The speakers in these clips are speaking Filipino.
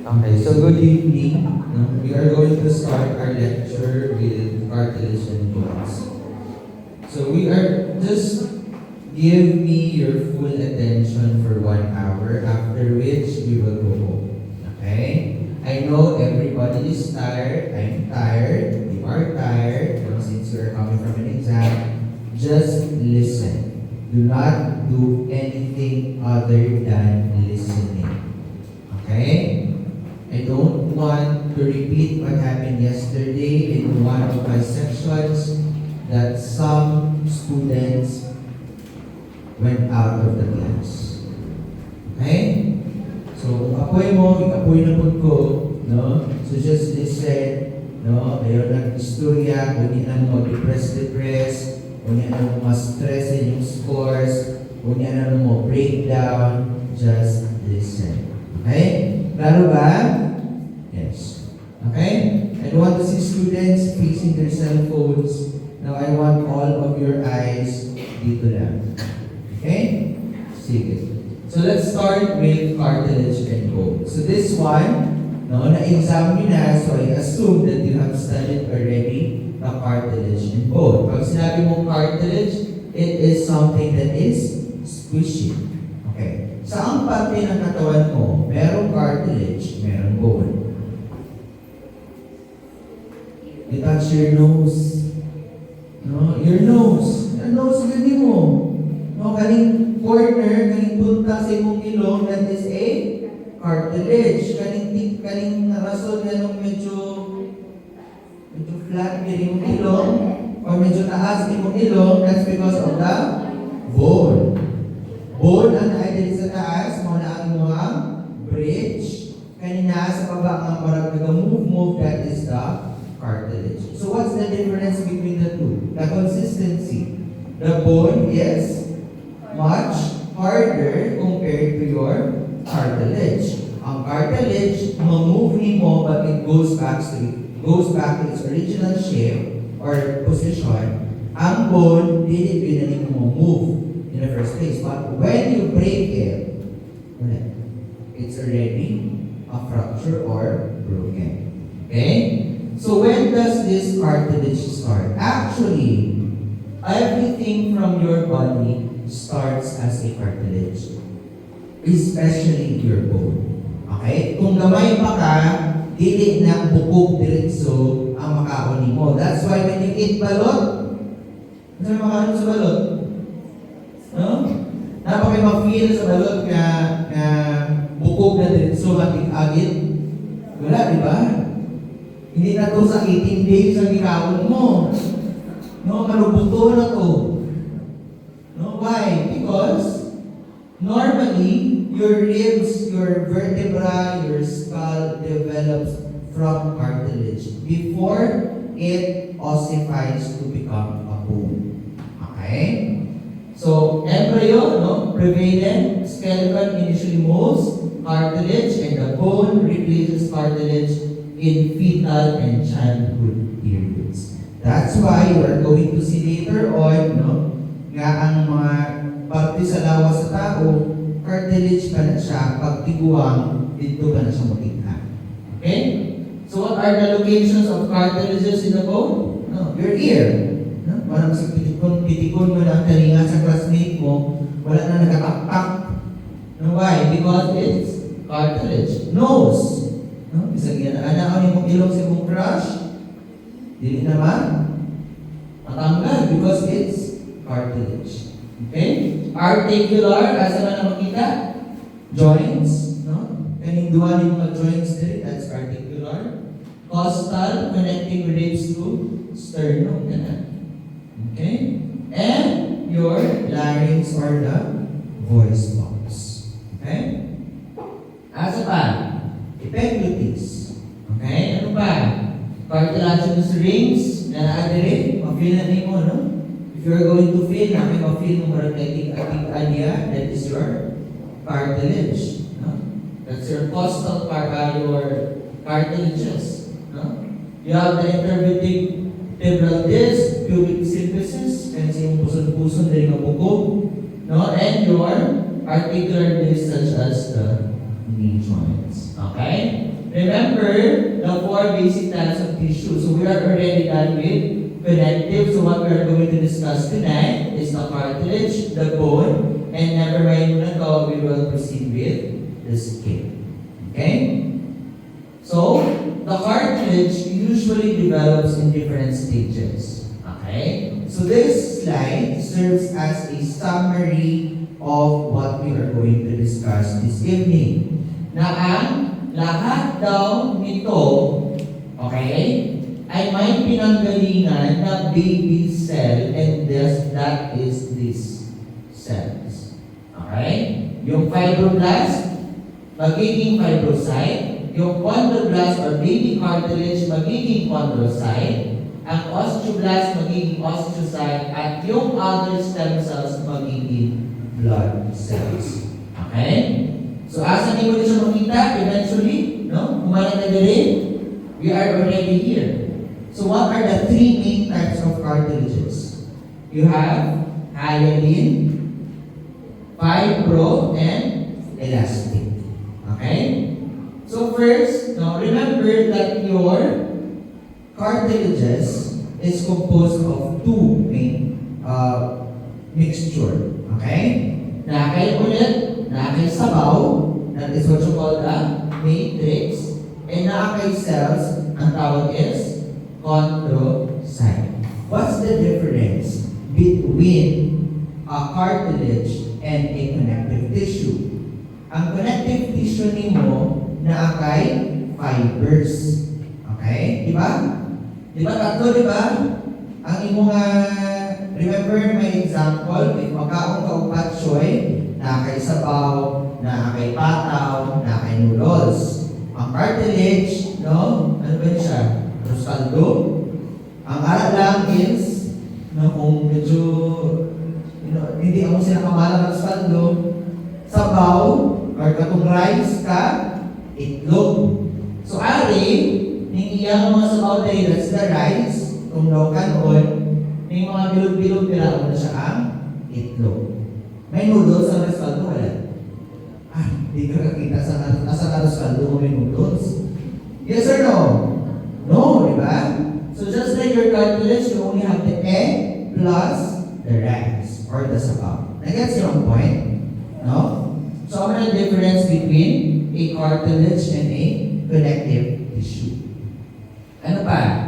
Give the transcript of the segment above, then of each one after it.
Okay, so good evening. We are going to start our lecture with cartilage and bones. So we are just give me your full attention for 1 hour, after which we will go home. Okay? I know everybody is tired. I'm tired. You are tired. Since you are coming from an exam, just listen. Do not do anything other than listening. Okay? I don't want to repeat what happened yesterday in one of my sections, that some students went out of the class. Okay? So, kung apoy mo, ikapoy na po ko, no? So, just listen, no? Ayaw na istorya, kung hindi na mo mag-depress, kung hindi na mo ma-stress yung scores, kung hindi na mo breakdown, just listen. Okay? Klaro ba? Yes. Okay? I don't want to see students facing their cell phones. Now, I want all of your eyes dito lang. Okay? Sige. So, let's start with cartilage and bone. So, this one, no, na-exam nyo na, so I assume that you have studied already the cartilage and bone. Pag sinabi mong cartilage, it is something that is squishy. Okay. Saang parte ng katawan mo, merong cartilage, merong bone? You touch your nose. No? Your nose. Your nose, gandi mo. No? Kaning corner, kaning punta sa imong ilong, that is a cartilage. Kaning rason na nung medyo flat yung ilong, or medyo taas yung ilong, that's because of the bone. Bone ang naidali sa taas, mga na ang mga bridge. Kanina sa baba ang parang nag-move, that is the cartilage. So what's the difference between the two? The consistency. The bone is much harder compared to your cartilage. Ang cartilage, ma-move ni mo, but it goes back to its original shape or position. Ang bone, hindi na mo move in the first place. But when you break it, it's already a fracture or broken. Okay? So when does this cartilage start? Actually, everything from your body starts as a cartilage, especially your bone. Okay? Kung gamay pa ka, dili na bukog diretso ang makaon mo. That's why when you eat balot, ano yung makaon sa balot? No? Napakay ma-feel sa balot na bukog na diretso matig-agit? Wala, di ba? Hindi na ito sa 18 days ang ikaon mo. No, malubuto na to. No, why? Because normally, your ribs, your vertebra, your skull develops from cartilage before it ossifies to become a bone. Okay? So, embryo, no, prevalent, skeleton initially moves cartilage, and the bone replaces cartilage in fetal and childhood periods. That's why you are going to see later on, no, nga ang mga parte sa lawas sa tao, cartilage pa na siya, pag tiguang, dito pa na siya makita. Okay? So what are the locations of cartilages in the bone? No, your ear. No? Parang sa pitikon mo ng talinga sa classmate mo, wala na nakataktak. No, why? Because it's cartilage. Nose. No? Isang yan, anaan yung ilong sa mong crush, dili naman matanggal because it's cartilage. Okay? Articular, asa man na makita? Joints, no? Kaning duwa ni mga joints diri, that's articular. Costal, connecting ribs to sternum, kana. Okay? And your larynx or the voice box. Okay? Asa pa? Epiglottis. Okay? Ano pa? Cartilaginous rings, na naadiri, ma-feel na mo, no? If you're going to feel, namin ma-feel mo magnetic idea, that is your cartilage. No? That's your costal your cartilages. No? You have the intervertebral disc, pubic symphysis, kasi yung puson-puson din ng bukog. No? And your articular disc such as the knee joints. Okay? Remember the four basic types of tissue. So we are already done with connective. So what we are going to discuss tonight is the cartilage, the bone, and never mind muna to, we will proceed with the skin. Okay? So, the cartilage usually develops in different stages. Okay? So this slide serves as a summary of what we are going to discuss this evening. Na ang lahat daw nito, okay, ay may pinanggalingan na baby cell, and that is this cells. Okay? Yung fibroblast, magiging fibrocyte. Yung chondroblast or baby cartilage, magiging chondrocyte. Ang osteoblast, magiging osteocyte. At yung other stem cells, magiging blood cells. Okay? So, asa niyo siya makita eventually? No? Kumain na din, we are already here. So, what are the three main types of cartilages? You have hyaline, fibro, and elastic. Okay? So first, now remember that your cartilages is composed of two main mixture. Okay? Nakay ulit, nakay sabaw, that is what you call the matrix, and nakay cells, ang tawag is chondrocyte. What's the difference between a cartilage and a connective tissue? Ang connective tissue nimo na akay fibers. Okay? Diba? Diba tatlo, diba? Ang imong remember my example, may makaong kaupat choy, na akay sabaw, na akay pataw, na akay noodles. Ang cartilage, no? Ano ba siya? Roscaldo. Ang ara lang is, no, kung medyo, hindi ako sinakamala ng roscaldo, sabaw, or katong rice ka, itlog. So, ari, ning iyang mga sabaw dahil that's the rice, kung daw kanon, ning mga bilog-bilog nila na siya ang itlog. May noodles sa restaurant, wala? Hindi ka kakita sa restaurant mo may noodles. Yes or no? No, di ba? So, just like your cartilage, you only have the egg plus the rice or the sabaw. Nag-gets yung point? No? So, ano ang difference between a cartilage and a connective tissue? Ano pa?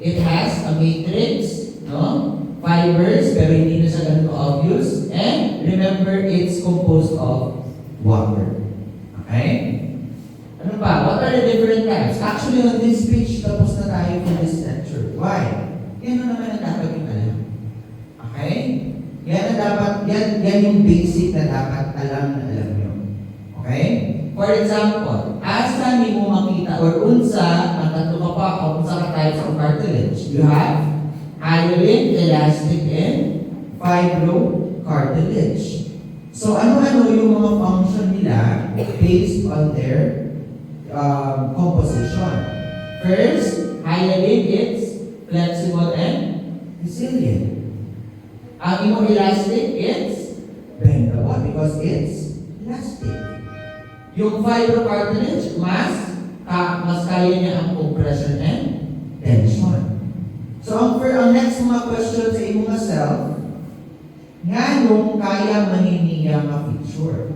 It has a matrix, no? Fibers, pero hindi na siya ganito obvious. And remember, it's composed of water. Okay? Ano pa? What are the different types? Actually, on this page, tapos na tayo for this lecture. Why? Yan na naman ang dapat yung alam. Okay? Yan na dapat, yan yung basic na dapat alam na alam nyo. Okay? For example, asa ni mo makita or unsa ang tatlo ka pa o unsa ka types of cartilage? You have hyaline, elastic, and fibrocartilage. So ano-ano yung mga function nila based on their composition. First, hyaline is flexible and resilient. Ang imong elastic is bendable because it's elastic. Yung fibrocartilage, mas kaya niya ang compression and tension. So, ang next mga question sa imong self, nga nung kaya maniniya nga feature.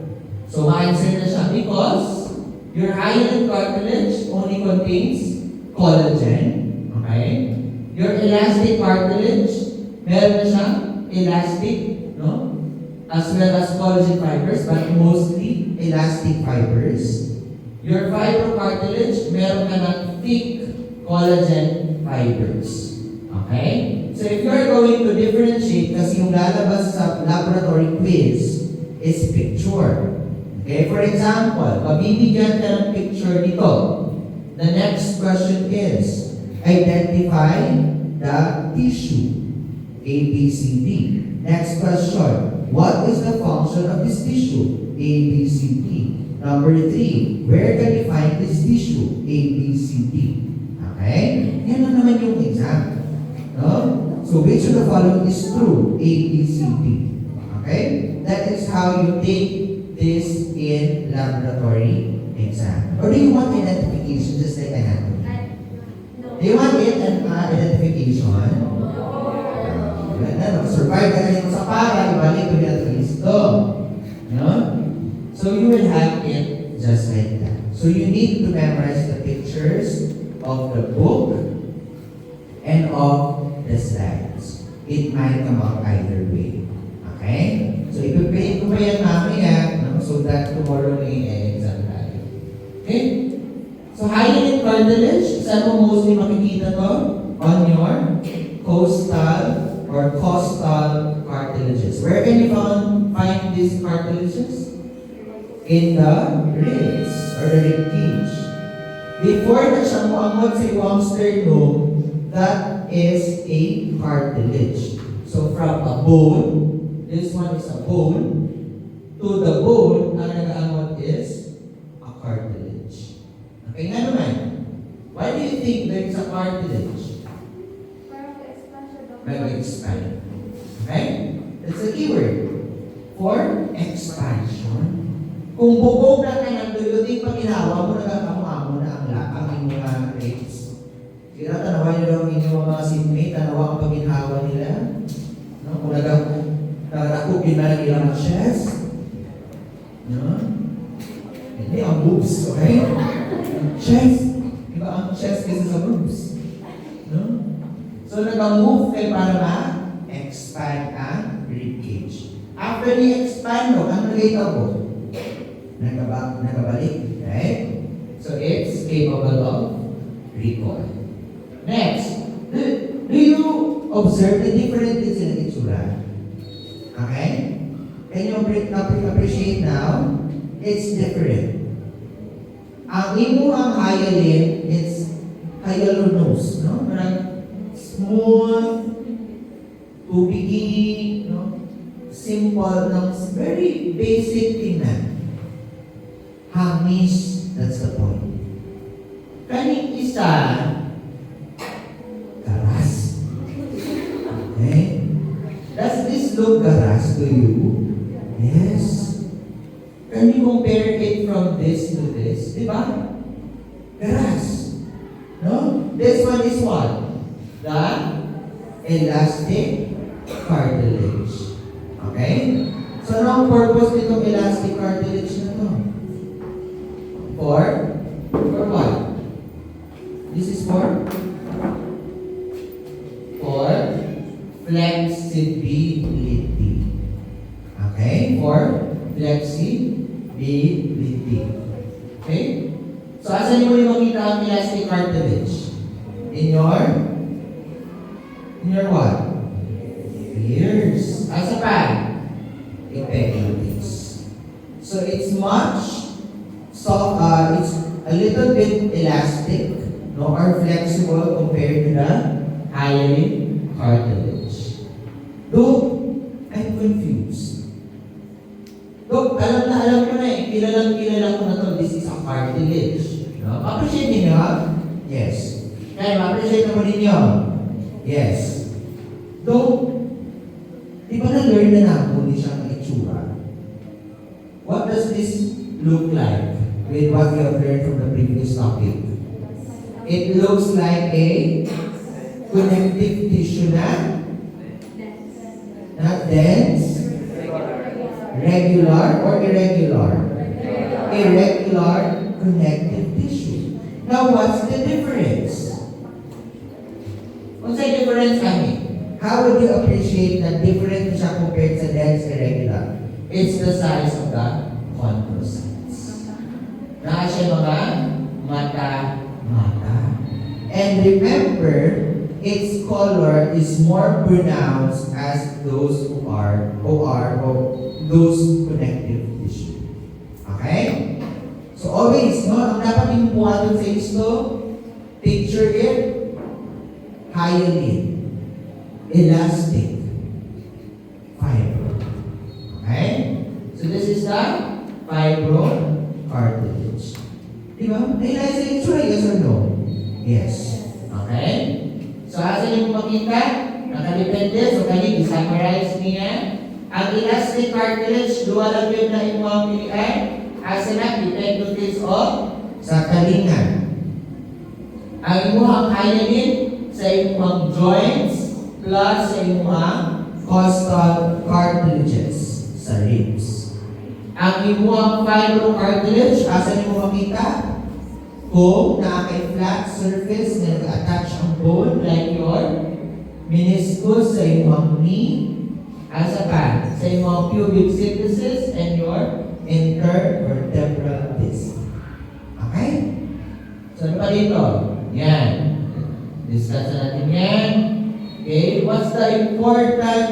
So, ma-answer na siya because your hyaline cartilage only contains collagen. Okay? Your elastic cartilage, meron na siyang elastic, no? As well as collagen fibers, but mostly elastic fibers. Your fibrocartilage, meron ka ng thick collagen fibers. Okay? So if you are going to differentiate, kasi yung lalabas sa laboratory quiz is picture. Okay? For example, mabibigyan ka ng picture nito. The next question is, identify the tissue. A, B, C, D. Next question, what is the function of this tissue? A, B, C, D. Number 3, where can you find this tissue? A, B, C, D. Okay? Yan na naman yung exam. No? So, which of the following is true? A, B, C, D. Okay? That is how you take this in laboratory exam. Or do you want identification? just like anatomy. Do you want it an identification? Survive ka ganito sa para, ibalik ko nila ito listo. No? So you will have it just like that. So you need to memorize the pictures of the book and of the slides. It might come out either way. Okay? So ipiprint ko pa yan mamaya, no? So that tomorrow may exam tayo. Okay? So hyaline cartilage, saan mo mostly makikita to? On your coastal or costal cartilages. Where can you find these cartilages? In the ribs or the rib cage. Before na siya muamot sa iwang sternum, that is a cartilage. So from a bone, this one is a bone, to the bone, ang nag-aamot is a cartilage. Okay nga naman. Why do you think there is a cartilage? Mag-expand. Okay? That's a keyword. For expansion. Kung bubog na ka ng tuyuting pag ginawa mo, nagkakamuha mo na ang mga rates. Kaya tanawa nyo daw ang inyong mga seatmate, tanawa ang pagginhawa nila. No? Kung nagkakupin na ng ilang chest. No? Hindi, ang boobs, okay? Chest. Iba ang chest kaysa sa boobs. No? So, nag-move kayo para ma-expand ang ribcage. After ni-expand mo, ano nag-itaw mo? Nagabalik, right? So, it's capable of recall. Next, do you observe the differences in the itsura? Okay? Can you appreciate now? It's different. Ang imuhang hyaline, it's hyalinose, no? Parang smooth, tubigi, no? Simple, no? Very basic tingnan. Hangis, that's the point. Kaning isa, garas. Okay? Does this look garas to you? Yes. Can you compare it from this to this? Diba? Garas. No? This one is what? The elastic cartilage. Okay? So, anong purpose nitong elastic cartilage na to? For what? This is for flexibility. Okay? For flexibility. Okay? So, asan mo yung makita ang elastic cartilage? In your what? Ears. Asa pa? Epiglottis. So it's much soft, it's a little bit elastic, no, or flexible compared to the hyaline cartilage. Though, I'm confused. Though, alam ko na eh, kilala ko na to, this is a cartilage. No? Appreciate niyo? Yes. Kaya ma-appreciate naman ninyo? Yes. Though, di ba na-learn na natin siyang itsura? What does this look like with what we have learned from the previous topic? It looks like a connective tissue na not dense, regular or irregular? Irregular connective tissue. Now, what's the difference? What's the difference, Ami? How would you appreciate that different siya compared sa dense irregular? It's the size of the chondrocytes. Naka siya mga mata. And remember, its color is more pronounced as those who are or those connective tissue. Okay? So always, no, ang dapat yung puwan sa isto, picture it, hyaline, elastic, fibro. Okay? So this is the fibro cartilage. Diba? Nailay sa itsura, yes or no? Yes. Okay? So asa yung makita? Nakadepende. So kani, i-summarize niya. Ang elastic cartilage, duwa lang yun na imuang pilihan. Asa na, epiglotis o sa talingan. Ang imuhang hyaline sa imong joints plus sa imong costal cartilages sa ribs. Ang imuhang fibrocartilage, asa nimo makita? Kung nakakay flat surface na nag-attach ang bone like your meniscus sa imong knee, asa pa? Sa imong pubic symphysis and your intervertebral disc. Okay? So, ano pa dito? Yan. Discuss natin yan. Okay? What's the important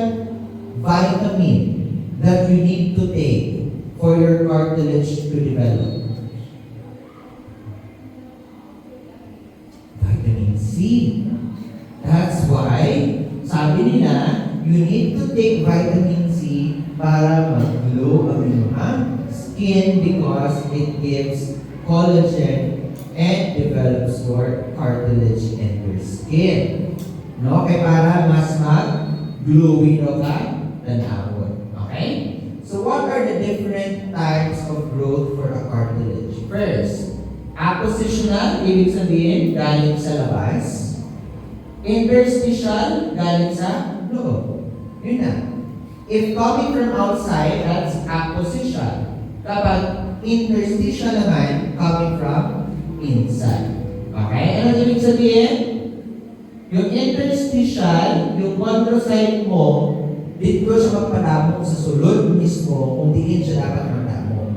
vitamin that you need to take for your cartilage to develop? Vitamin C. That's why, sabi nila, you need to take vitamin C para mag-glow ang inyong skin because it gives collagen and develops your cartilage and your skin. No? Kaya para mas mag-glowy no ka tanawon. Okay? So what are the different types of growth for a cartilage? First, appositional, ibig sabihin, galing sa labas. Interstitial, galing sa loob. Yun na. If coming from outside, that's apposition. Kapag interstitial naman, coming from inside. Okay? Ano ibig sabihin? Yung interstitial, yung chondrocyte mo, dito siya magpadamong sa sulod mismo kung diin siya dapat magdamong.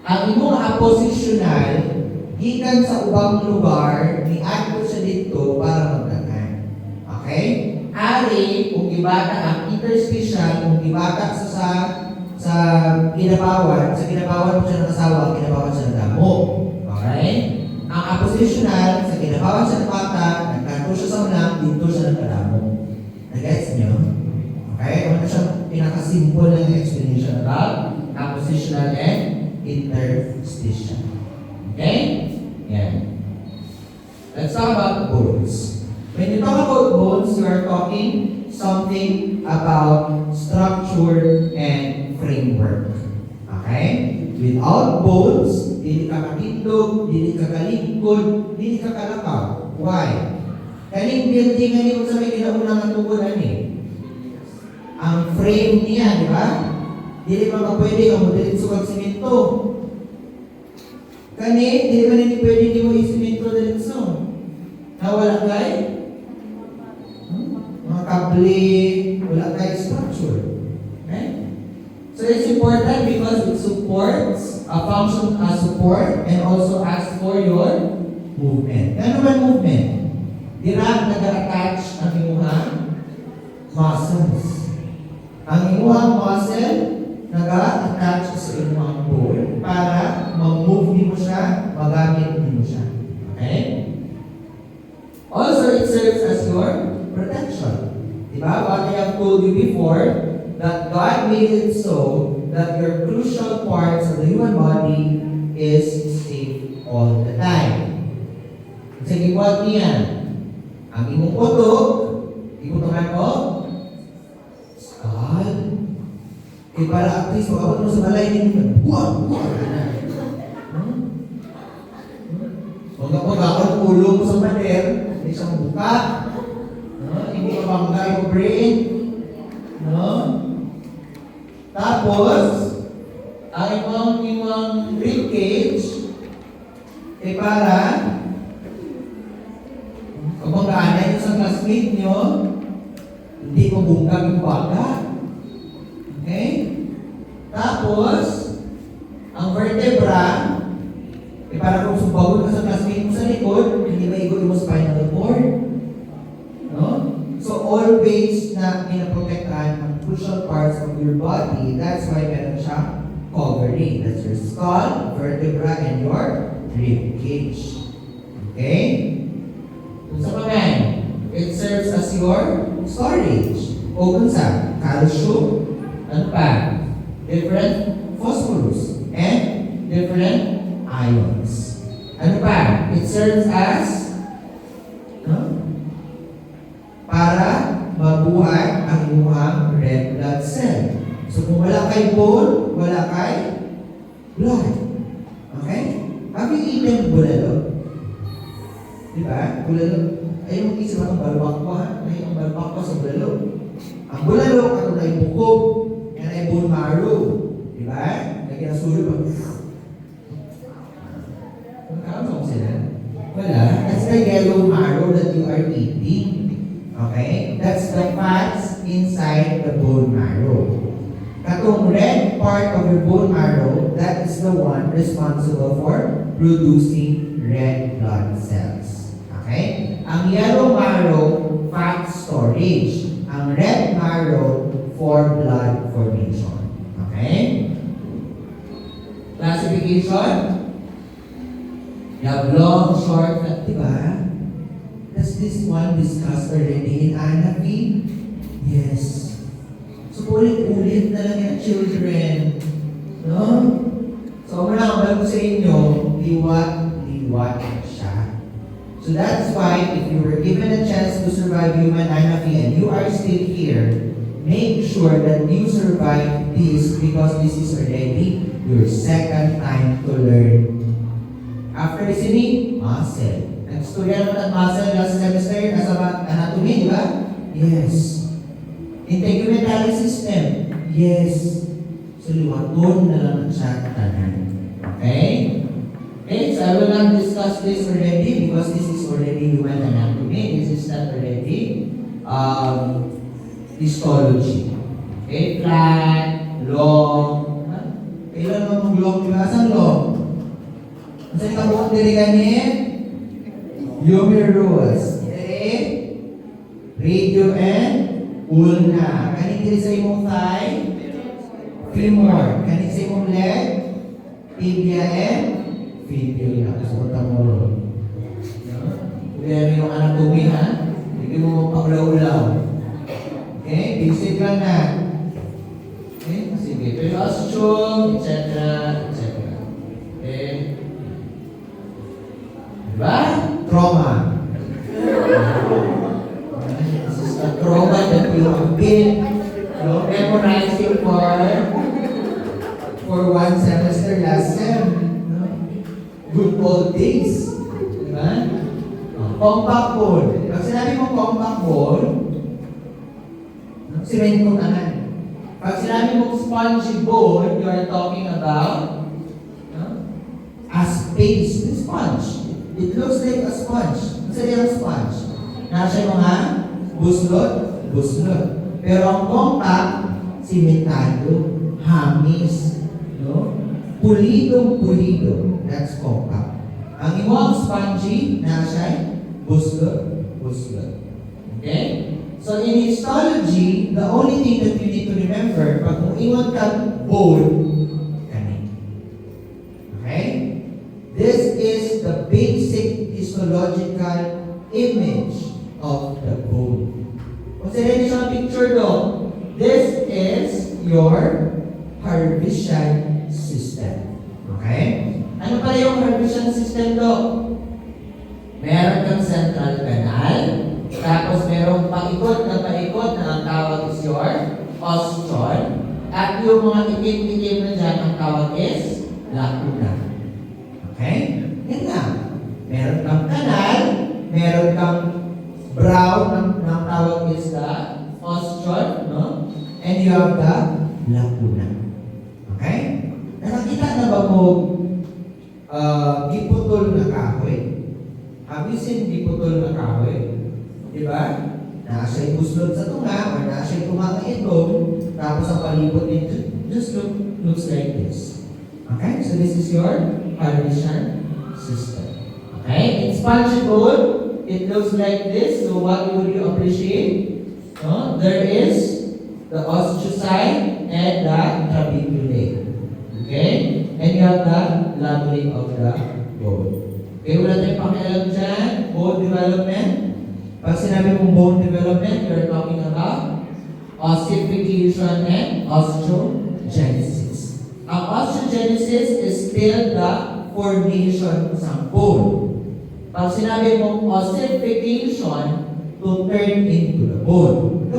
Ang imong appositional, gikan sa ubang lugar, ni-add siya dito para magdagan. Okay? Ari, kung ibata ang interstitial, kung ibata sa kinabawan mo siya ng asawa, kinabawan siya ng damo. Okay? Ang appositional, sa kinabawan siya ng bata, nagkanto siya sa unang, dito siya nagkadamo. Nag-gets niyo? Okay? Ano siya pinaka-simple ng explanation about appositional and interstitial. Okay? Yan. Let's talk about bones. When you talk about bones, you are talking something about structure and framework. Okay? Without bones, dili ka katindog, dili ka kalingkod, dili ka kalakaw. Why? Kaning building nga kung sa may kinaunang ang tugunan ang frame niya, di ba? Dili pa pwede ang modelit sukag simento. Kani, dili man hindi pwede di mo isimento diretso. Nawala kay mga kable, wala kay structure. Okay? So it's important because it supports a function as support and also asks for your movement. Ano man movement? Dira nag-attach ang imuhang muscles. Ang imuhang muscle nag-attach sa imuhang bone para mag-move nimo siya, magamit nimo siya. Okay? Also, it serves as your protection. Diba? What I have told you before, that God made it so that your crucial parts of the human body is safe all the time. Sige, what niya? Ang imong utok, ibutungan mo, skull. Eh, para at least, makapot mo sa balay ninyo, buwag. Huwag ako gakon ulo mo sa pader, hindi siya mabuka. Hindi ka bangga yung brain. Tapos, ang imong rib cage, eh para, kung magkaanay nyo sa classmate nyo, hindi mabungkag yung baga. Okay? Tapos, ang vertebra, eh para kung sumbawin ka sa classmate mo sa likod, hindi maigot mo spinal cord. No? So, always na pinaprotektahan ang crucial parts of your body. That's why meron siya covering. That's your skull, vertebra, and your rib cage. Okay? Sa paman, it serves as your storage. O kung sa calcium, ano pa? Different phosphorus and different ions. Ano pa? It serves as para mabuhay ang inyong red blood cell. So kung wala kay bone, wala kay blood. Okay? Have you eaten bulalo? Diba? Bulalo. Ayaw mong isip ang balbak ko ha. Ay, ang balbak ko sa bulalo. Ang bulalo, ano na yung bukog. Yan ay bone marrow. Diba? Lagyan ang sulo pa. Magkakaroon mo sila? Wala. That's the yellow marrow that you are eating. Okay? That's the fats inside the bone marrow. Katong red part of your bone marrow, that is the one responsible for producing red blood cells. Okay? Ang yellow marrow, fat storage. Ang red marrow, for blood formation. Okay? Classification? You have long, short, fat, diba? Does this one discussed already in Anafi? Yes. So, ulit-ulit na lang yung children. No? So, muna ang ko sa inyo, liwat siya. So, that's why, if you were given a chance to survive human Anafi and you are still here, make sure that you survive this because this is already your second time to learn. After listening, muscle. Nag-studya naman ang muscle last semester, nasa anatomy, di ba? Yes. Integumentary system. Yes. So, liwaton na lang siya tanan. Okay? Okay, so I will not discuss this already because this is already human anatomy. This is not already histology. Okay, flat, long. Kailan mo mong long? Diba? Saan long? Saan ka buong diri ganit? Humerus. Okay? Radio and ulna. Kanin diri sa imong thigh? Femur. Kanin sa imong leg? Tibia and fibula. Sumunta mo ron. Kaya yung anatomy ha? Hindi mo paglaw-ulaw. Okay? Basic lang na. Okay? Sige. Periostrum, etc. etc. Okay? Diba? Trauma. This is a trauma that you have been memorizing for one semester last sem. No? Good old days. Diba? Compact bone. Pag sinabi mong compact bone, simen kong tanan. Pag sinabi mong spongy bone, you are talking about a space. A sponge. It looks like a sponge. Kasi yung sponge. Nasa mga buslot. Pero ang compact, simentado, hamis, no? Pulido. That's compact. Ang imong spongy, nasa buslot. Okay? So in histology, the only thing that you need to remember, pag muingon kang bone, kanin. Okay? This is the basic histological image of the bone. Kung sila niyo sa picture do, this is your Harvisian system. Okay? Ano pala yung Harvisian system do? Meron kang central canal, tapos merong paikot na ang tawag is your ostium, at yung mga itim-itim na dyan, ang tawag is lacuna. Okay? Yan na. Meron kang kanal, meron kang brown, ang tawag is the ostium, no? And you have the lacuna. Okay? Nakakita na ba mo giputol na kahoy? Have you seen giputol na kahoy? Diba? Nasa yung buslot sa tunga or nasa yung tunga itlog, tapos ang palibot nito just looks like this. Okay? So this is your Harvisian system. Okay? In spongy bone, it looks like this. So what would you appreciate? No? There is the osteocyte and the trabeculae. Okay? And you have the labeling of the bone. Okay, wala tayong pakialam dyan. Bone development. Pag sinabi mong bone development, you're talking about ossification and osteogenesis. Ang osteogenesis is still the formation ng bone. Pag sinabi mong ossification, to turn into the bone.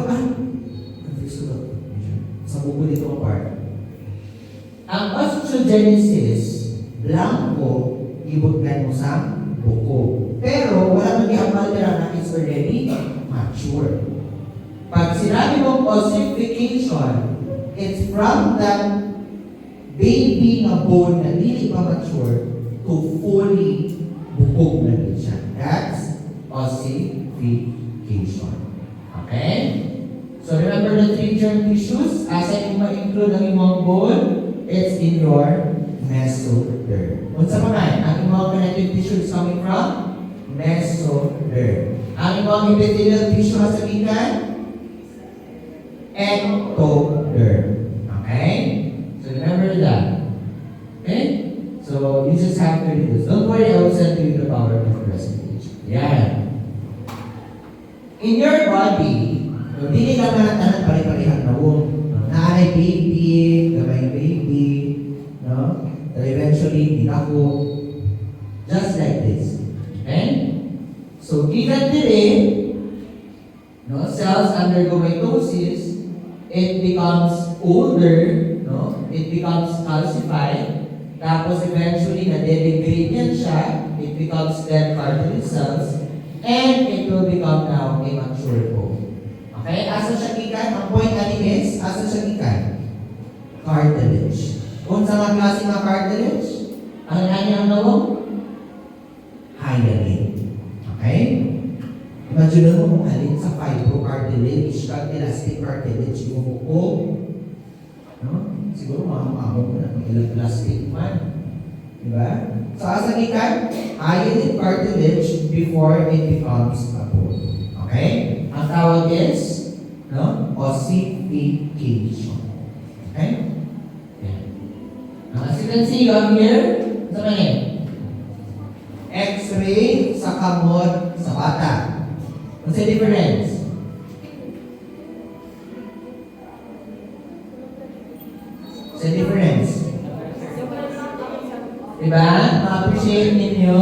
Sa buko dito ang part. Ang osteogenesis, blanco, ibutlan mo sa buko. Pero wala nang i-amal na it's already mature. Pag sinabi mong ossification, it's from that baby nga bone na hindi pa mature to fully bukog na rin siya. That's ossification. Okay? So remember the three germ tissues? Asa yung ma-include ang imong bone? It's in your mesoderm. Unsa man, ang imong connective tissue is coming from mesoderm. Ang imong epithelial tissue sa gikan? Ectoderm. Okay? So remember that. Okay? So you just have to read this. Don't worry, I will send to you the PowerPoint presentation. Yeah. In your body, hindi lang tanan pare-parehan na womb. Naanay baby, gamay baby, no? And eventually, dinako. Just like this. Okay? So given today, no, cells undergo mitosis, it becomes older, no? It becomes calcified. Tapos eventually, na-degrade yan siya. It becomes dead cartilage cells. And it will become now a mature bone. Okay? Asa siya gikan? Ang point natin is, asa siya gikan? Cartilage. Kung sa mga klase mga cartilage, ang nani ang nawong? Hyaline. Okay? Imagine mo kung alin sa fibrocartilage, elastic cartilage, yung buko. No? Siguro mahamahamo mo na ng elastic man. Diba? So, asa gikan? Hyaline cartilage before it becomes a bone. Okay? Ang tawag is, no? Ossification. Okay? Yeah. As you can see, you have here, sa manin? X-ray sa kamot sa bata. What's the difference? What's the difference? Diba? Ma-appreciate ninyo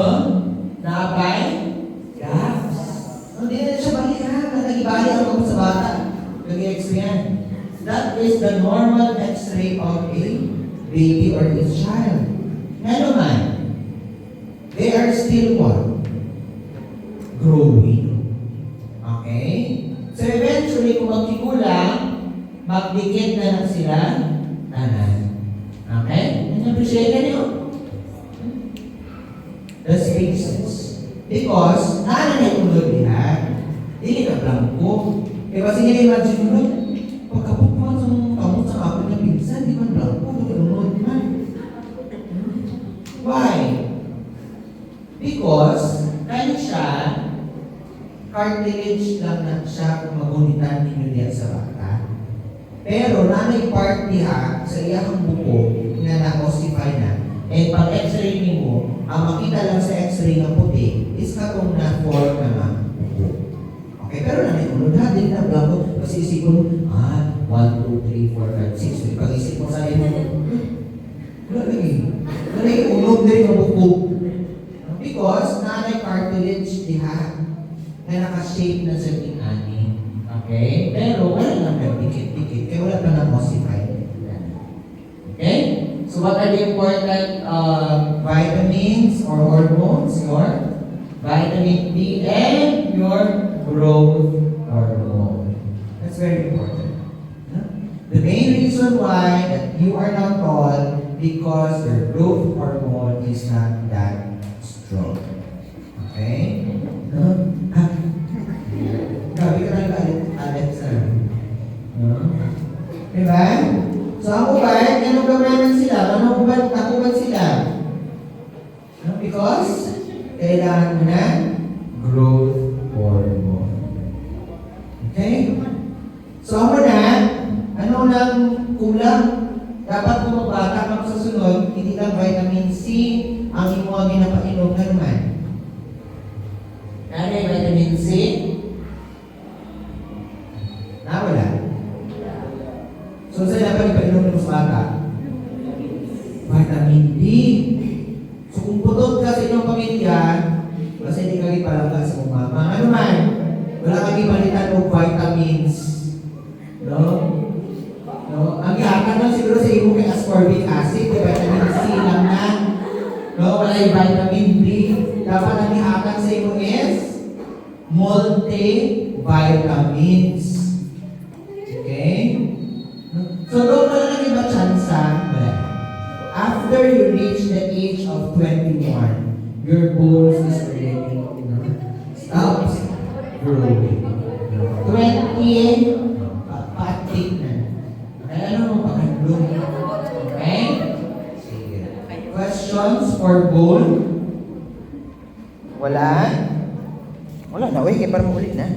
na apay gaps. Hindi na siya balihan. Nag-ibali ang kamot sa bata. Nag-x-ray yan. That is the normal x-ray of a baby or a child. Nga naman, they are still what? Growing. Okay? So eventually, kung magkikulang, magdikit na lang sila, tanan. Okay? Nag-appreciate na niyo? The spaces. Because, naanan na yung ulod niya, hindi na blanco. Eh, kasi nga imagine mo, pagkapot mo sa kamot sa kapit na pinsan, di man blanco, ulod man. Why? Because, kaya siya, cartilage lang na siya kung magunitan ninyo diyan sa bata. Pero, nanay part diha sa iyang buko na na-ossify na, and pag x-ray mo, ang makita lang sa x-ray ng puti is katong na-form na nga buko. Okay, pero nanay unod ha, din na blanco. Kasi isipon mo, 1, 2, 3, 4, 5, 6. Pag-isip mo sa iyo, wala lagi. Wala yung unod din ng buko. Because, nanay cartilage diha na naka-shape na sa ani. Okay? Pero wala lang nagdikit-dikit. Kaya wala pa na-ossify. Okay? So what are the important vitamins or hormones? Your vitamin D and your growth hormone. That's very important. The main reason why that you are not tall because your growth hormone is not that strong. Okay? Grabe ka lang alit sa diba? So ang uban, anong gawin sila? Anong uban, nakuban sila? No? Because, kailangan mo na growth hormone. Okay? So ako na, ano lang kulang? Dapat kung magbata ka sa sunod, hindi lang vitamin C ang imo ginapainom na naman. Ano yung vitamin C? Wala. So, saan dapat ipainom ng bata? Vitamin D. So, kung putod ka sa inyong pamilya, kasi hindi kagi palangga sa mong mama. Ano man? Wala kagi palitan ng vitamins. No? No? Ang yakan lang siguro sa imo kay ascorbic acid, kay vitamin C lang na. No? Wala yung vitamin D. Dapat ang multivitamins. Okay? So, doon mo lang iba tsansa. Wala. After you reach the age of 21, your bones is already stops growing. 20, patik na. Kaya ano mo pagkandong? Okay? Sige. Questions for bone? Wala? Wala na, uy. Kaya parang ulit na.